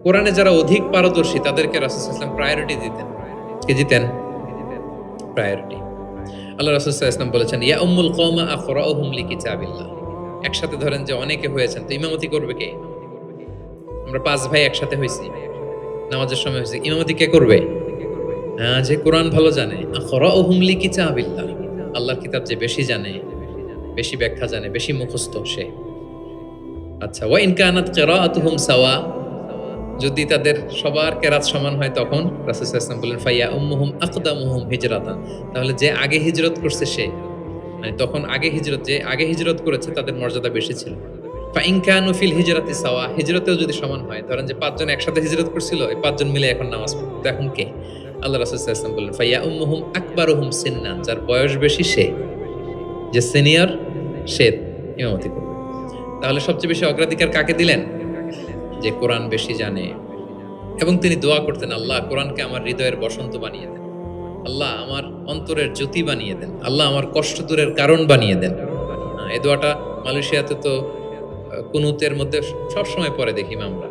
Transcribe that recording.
কোরআনে যারা অধিক পারদর্শী তাদেরকে রাসূল সাল্লাল্লাহু আলাইহি ওয়াসাল্লাম প্রায়োরিটি দিতেন। কে দিতেন? প্রায়োরিটি। আল্লাহ রাসূল সাল্লাল্লাহু আলাইহি ওয়াসাল্লাম বলেছেন, ইয়া উম্মুল কওমা আকরাউহুম লিকিতাবিল্লাহ। একসাথে ধরেন যে অনেকে হয়েছেন, তো ইমামতি করবে কে? আমরা ৫ ভাই একসাথে হইছি। নামাজের সময় হইছে। ইমামতি কে করবে? যে কোরআন ভালো জানে। আকরাউহুম লিকিতাবিল্লাহ। আল্লাহর কিতাব যে বেশি জানে, বেশি ব্যাখ্যা জানে, বেশি মুখস্থ সে। আচ্ছা, ওয়া ইন কানাত কিরাআতুহুম সাওয়া, যদি তাদের সবার কেরাত সমান হয় তখন রাসূল সাল্লাল্লাহু আলাইহি ওয়াসাল্লাম বললেন ফাইয়া উম্মুহুম আকদামুহুম হিজরাতান। তাহলে যে আগে হিজরত করছে সে, মানে তখন যে আগে হিজরত করেছে তাদের মর্যাদা বেশি ছিল। ফা ইন কানু ফিল হিজরাতি সাওয়া, হিজরতেও যদি সমান হয়, ধরেন যে ৫ জন একসাথে হিজরত করছিল, এই ৫ জন মিলে এখন নামাজ পড়ে। তো এখন কে? আল্লাহ রাসূল সাল্লাল্লাহু আলাইহি ওয়াসাল্লাম বললেন ফাইয়া উম্মুহুম আকবারুহুম সিন্নান, যার বয়স বেশি সে, যে সিনিয়র সে ইমামতি করবে। তাহলে সবচেয়ে বেশি অগ্রাধিকার কাকে দিলেন? যে কোরআন বেশি জানে। এবং তিনি দোয়া করতেন, আল্লাহ কোরআনকে আমার হৃদয়ের বসন্ত বানিয়ে দেন, আল্লাহ আমার অন্তরের জ্যোতি বানিয়ে দেন, আল্লাহ আমার কষ্ট দূরের কারণ বানিয়ে দেন। এই দোয়াটা মালয়েশিয়াতে তো কুনুতের মধ্যে সবসময় পরে দেখি আমরা।